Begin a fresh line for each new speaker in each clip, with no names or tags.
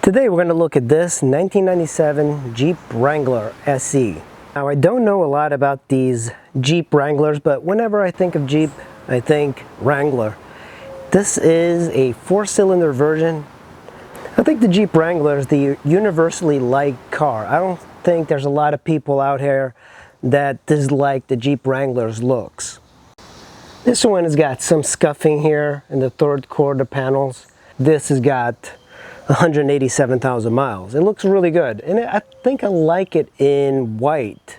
Today we're going to look at this 1997 Jeep Wrangler SE. Now I don't know a lot about these Jeep Wranglers, but whenever I think of Jeep, I think Wrangler. This is a 4-cylinder version. I think the Jeep Wrangler is the universally liked car. I don't think there's a lot of people out here that dislike the Jeep Wrangler's looks. This one has got some scuffing here in the third quarter panels. This has got 187,000 miles. It looks really good, and I think I like it in white.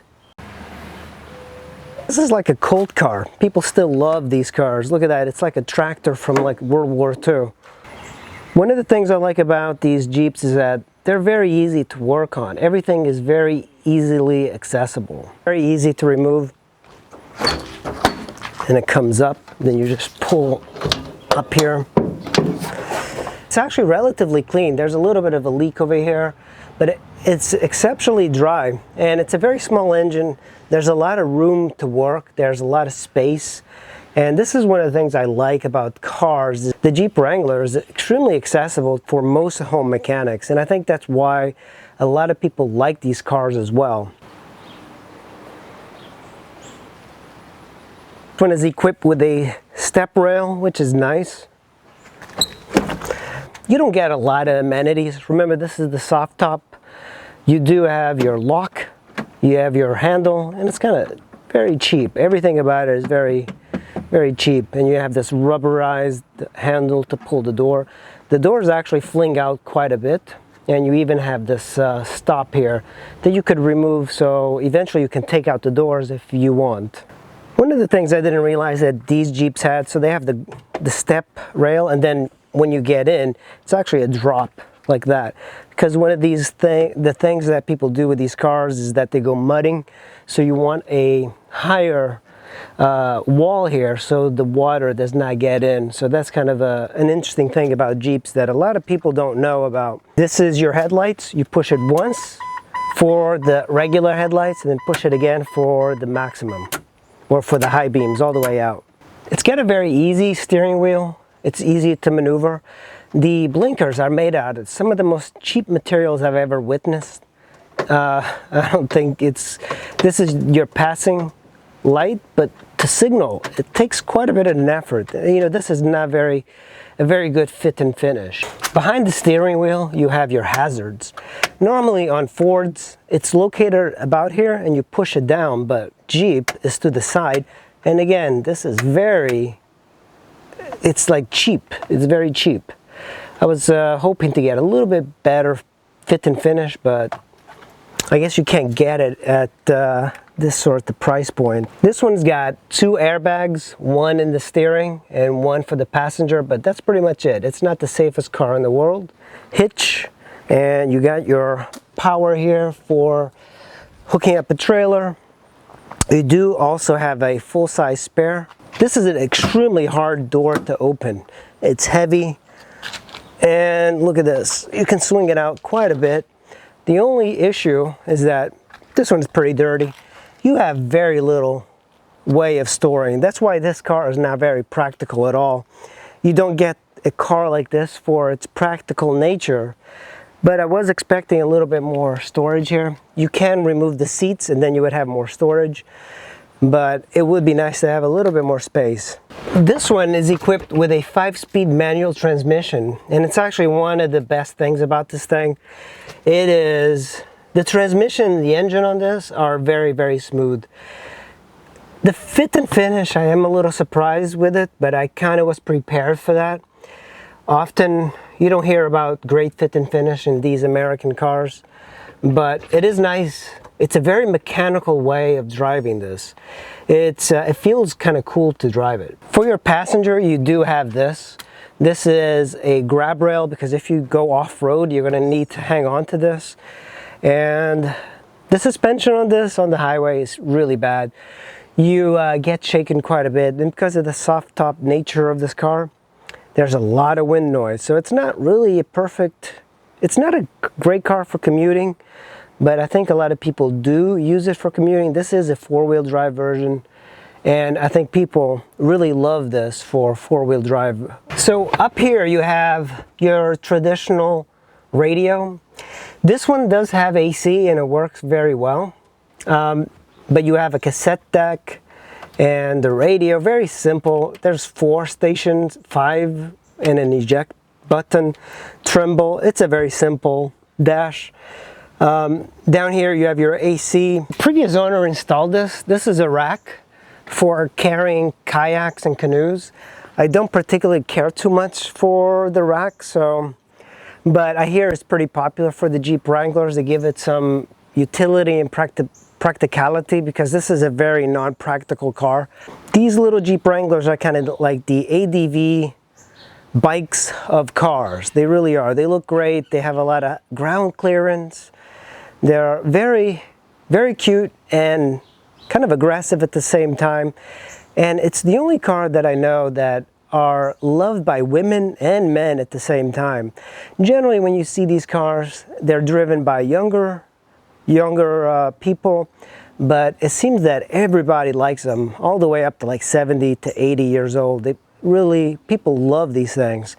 This is like a cult car. People still love these cars. Look at that, it's like a tractor from like World War II. One of the things I like about these Jeeps is that they're very easy to work on. Everything is very easily accessible. Very easy to remove. And it comes up, then you just pull up here. It's actually relatively clean. There's a little bit of a leak over here, but it's exceptionally dry, and it's a very small engine. There's a lot of room to work. There's a lot of space, and this is one of the things I like about cars. The Jeep Wrangler is extremely accessible for most home mechanics, and I think that's why a lot of people like these cars as well. This one is equipped with a step rail, which is nice. You don't get a lot of amenities. Remember, this is the soft top. You do have your lock, you have your handle, and it's kind of very cheap. Everything about it is very, very cheap. And you have this rubberized handle to pull the door. The doors actually fling out quite a bit, and you even have this stop here that you could remove, so eventually you can take out the doors if you want. One of the things I didn't realize that these Jeeps had, so they have the step rail, and then when you get in, it's actually a drop like that. Because one of these the things that people do with these cars is that they go mudding. So you want a higher wall here so the water does not get in. So that's kind of an interesting thing about Jeeps that a lot of people don't know about. This is your headlights. You push it once for the regular headlights and then push it again for the maximum, or for the high beams all the way out. It's got a very easy steering wheel. It's easy to maneuver. The blinkers are made out of some of the most cheap materials I've ever witnessed. I don't think this is your passing light, but to signal, it takes quite a bit of an effort. You know, this is not a very good fit and finish. Behind the steering wheel, you have your hazards. Normally on Fords, it's located about here and you push it down, but Jeep is to the side. And again, this is it's like cheap. It's very cheap. I was hoping to get a little bit better fit and finish, but I guess you can't get it at this sort of price point. This one's got 2 airbags, one in the steering and one for the passenger, but that's pretty much it. It's not the safest car in the world. Hitch, and you got your power here for hooking up a trailer. You do also have a full-size spare. This is an extremely hard door to open. It's heavy, and look at this. You can swing it out quite a bit. The only issue is that this one's pretty dirty. You have very little way of storing. That's why this car is not very practical at all. You don't get a car like this for its practical nature, but I was expecting a little bit more storage here. You can remove the seats and then you would have more storage, but it would be nice to have a little bit more space. This one is equipped with a 5-speed manual transmission, and it's actually one of the best things about this thing. It is, the transmission, the engine on this are very, very smooth. The fit and finish, I am a little surprised with it, but I kind of was prepared for that. Often you don't hear about great fit and finish in these American cars, but it is nice. It's a very mechanical way of driving this. It feels kind of cool to drive it. For your passenger, you do have this. This is a grab rail, because if you go off-road, you're going to need to hang on to this. And the suspension on this on the highway is really bad. You get shaken quite a bit, and because of the soft top nature of this car, there's a lot of wind noise. So it's not really it's not a great car for commuting, but I think a lot of people do use it for commuting. This is a 4-wheel drive version, and I think people really love this for 4-wheel drive. So up here you have your traditional radio. This one does have AC and it works very well. But you have a cassette deck and the radio, very simple. There's 4 stations, 5 and an eject button, tremble. It's a very simple dash. Down here you have your AC. Previous owner installed this. This is a rack for carrying kayaks and canoes. I don't particularly care too much for the rack, but I hear it's pretty popular for the Jeep Wranglers. They give it some utility and practicality because this is a very non-practical car. These little Jeep Wranglers are kind of like the ADV bikes of cars. They really are. They look great. They have a lot of ground clearance. They're very, very cute and kind of aggressive at the same time. And it's the only car that I know that are loved by women and men at the same time. Generally, when you see these cars, they're driven by younger people, but it seems that everybody likes them, all the way up to like 70 to 80 years old. People love these things.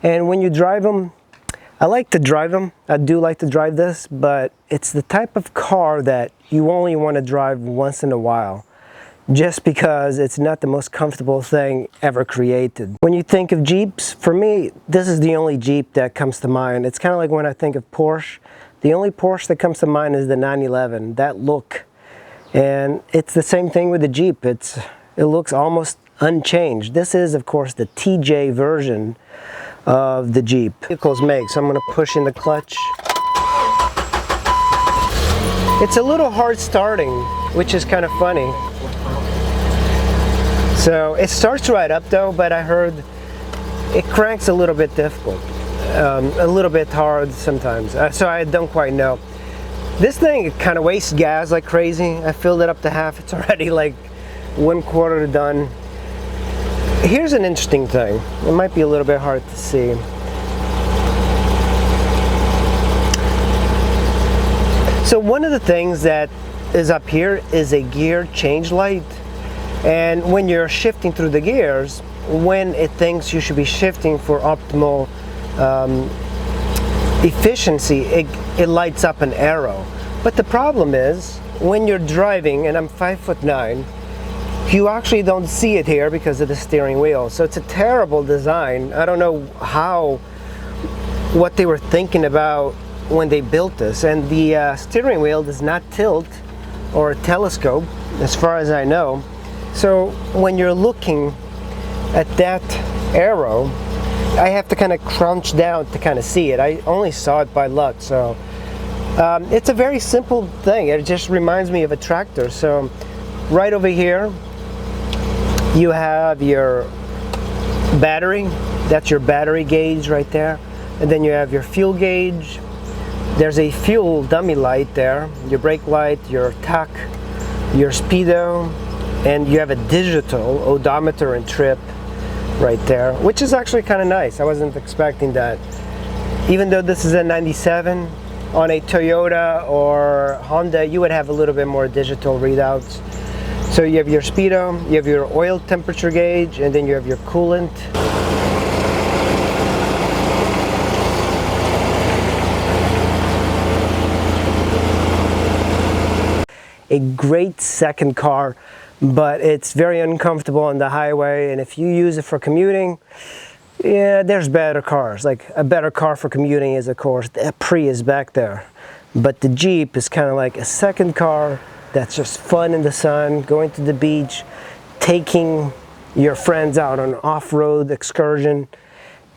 And when you drive them, I like to drive them. I do like to drive this, but it's the type of car that you only want to drive once in a while, just because it's not the most comfortable thing ever created. When you think of Jeeps, for me, this is the only Jeep that comes to mind. It's kind of like when I think of Porsche. The only Porsche that comes to mind is the 911, that look. And it's the same thing with the Jeep. It looks almost unchanged. This is, of course, the TJ version of the Jeep. Vehicles make, so I'm going to push in the clutch. It's a little hard starting, which is kind of funny. So it starts right up though, but I heard it cranks a little bit difficult, a little bit hard sometimes. So I don't quite know. This thing kind of wastes gas like crazy. I filled it up to half. It's already like 1/4 done. Here's an interesting thing. It might be a little bit hard to see. So one of the things that is up here is a gear change light. And when you're shifting through the gears, when it thinks you should be shifting for optimal efficiency, it lights up an arrow. But the problem is, when you're driving, and I'm 5'9", you actually don't see it here because of the steering wheel. So it's a terrible design. I don't know what they were thinking about when they built this. And the steering wheel does not tilt or telescope, as far as I know. So when you're looking at that arrow, I have to kind of crouch down to kind of see it. I only saw it by luck. So it's a very simple thing. It just reminds me of a tractor. So right over here, you have your battery. That's your battery gauge right there. And then you have your fuel gauge. There's a fuel dummy light there, your brake light, your tach, your speedo, and you have a digital odometer and trip right there, which is actually kind of nice. I wasn't expecting that. Even though this is a 97, on a Toyota or Honda, you would have a little bit more digital readouts. So you have your speedo, you have your oil temperature gauge, and then you have your coolant. A great second car, but it's very uncomfortable on the highway, and if you use it for commuting, yeah, there's better cars. Like a better car for commuting is, of course, the Prius back there. But the Jeep is kind of like a second car that's just fun in the sun, going to the beach, taking your friends out on an off-road excursion.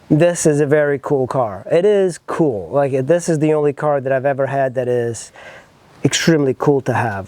This is a very cool car. It is cool. Like, this is the only car that I've ever had that is extremely cool to have.